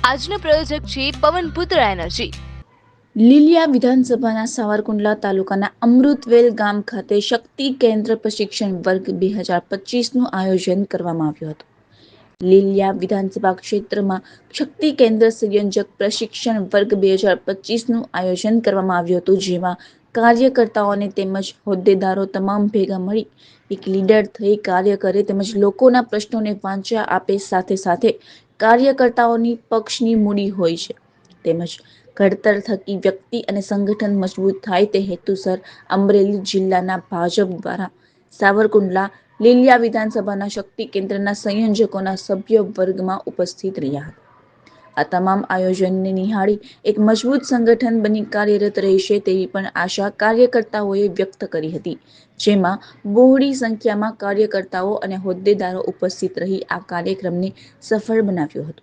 આજનો પ્રોજેક્ટ છે પવનપુત્ર એનર્જી. લીલિયા વિધાનસભાના સાવરકુંડલા તાલુકાના અમૃતવેલ ગામ ખાતે શક્તિ કેન્દ્ર પ્રશિક્ષણ વર્ગ 2025નું આયોજન કરવામાં આવ્યું હતું. લીલિયા વિધાનસભા ક્ષેત્રમાં શક્તિ કેન્દ્ર સંયોજક પ્રશિક્ષણ વર્ગ 2025નું આયોજન કરવામાં આવ્યું હતું, જેમાં કાર્યકર્તાઓને તેમજ હોદ્દેદારો તમામ ભેગા મળી એક લીડર થઈ કાર્ય કરે તેમજ લોકોના પ્રશ્નોને વાંચા આપે. સાથે સાથે કાર્યકર્તાઓની પક્ષની મૂડી હોય છે તેમજ ઘડતર થકી વ્યક્તિ અને સંગઠન મજબૂત થાય તે હેતુસર અમરેલી જિલ્લાના ભાજપ દ્વારા સાવરકુંડલા લીલિયા વિધાનસભાના શક્તિ કેન્દ્રના સંયોજકોના સભ્ય વર્ગમાં ઉપસ્થિત રહ્યા હતા. આ તમામ આયોજનને નિહાળી એક મજબૂત સંગઠન બની કાર્યરત રહેશે તેવી પણ આશા કાર્યકર્તાઓએ વ્યક્ત કરી હતી, જેમાં બહોળી સંખ્યામાં કાર્યકર્તાઓ અને હોદ્દેદારો ઉપસ્થિત રહી આ કાર્યક્રમને સફળ બનાવ્યો હતો.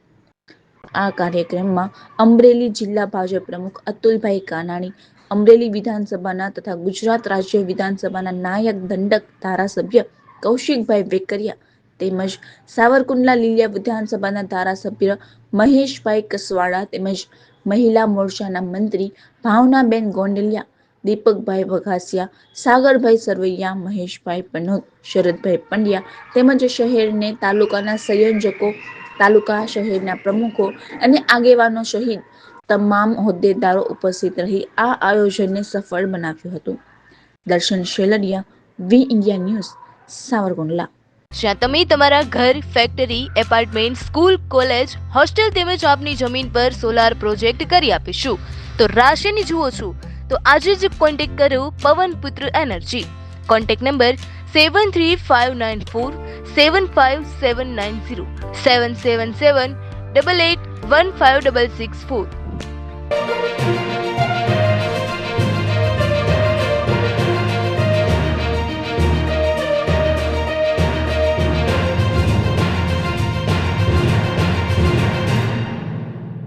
આ કાર્યક્રમમાં અમરેલી જિલ્લા ભાજપ પ્રમુખ અતુલભાઈ કાનાણી, અમરેલી વિધાનસભાના તથા ગુજરાત રાજ્ય વિધાનસભાના નાયક દંડક ધારાસભ્ય કૌશિકભાઈ વેકરિયા તેમજ સાવરકુંડલા લીલિયા વિધાનસભાના ધારાસભ્ય મહેશભાઈ કસવાડા તેમજ મહિલા મોરચાના મંત્રી ભાવનાબેન ગોંડલિયા, દીપકભાઈ વઘાસિયા, સાગરભાઈ સરવૈયા, મહેશભાઈ પનોત, શરદભાઈ પંડ્યા તેમજ શહેરને તાલુકાના સંયોજકો, તાલુકા શહેરના પ્રમુખો અને આગેવાનો સહિત તમામ હોદ્દેદારો ઉપસ્થિત રહી આ આયોજનને સફળ બનાવ્યું હતું. Darshan Sheladiya, V India News, Savarkundla. જ્યાં તમે તમારા ઘર, factory, apartment, school, college, hostel તેમજ આપની જમીન પર સોલાર પ્રોજેક્ટ કરી આપીશું. તો રાશિની જુઓ છો તો આજે જ કોન્ટેક્ટ કરો પવનપુત્ર એનર્જી. Contact number 7359475790 77788156664.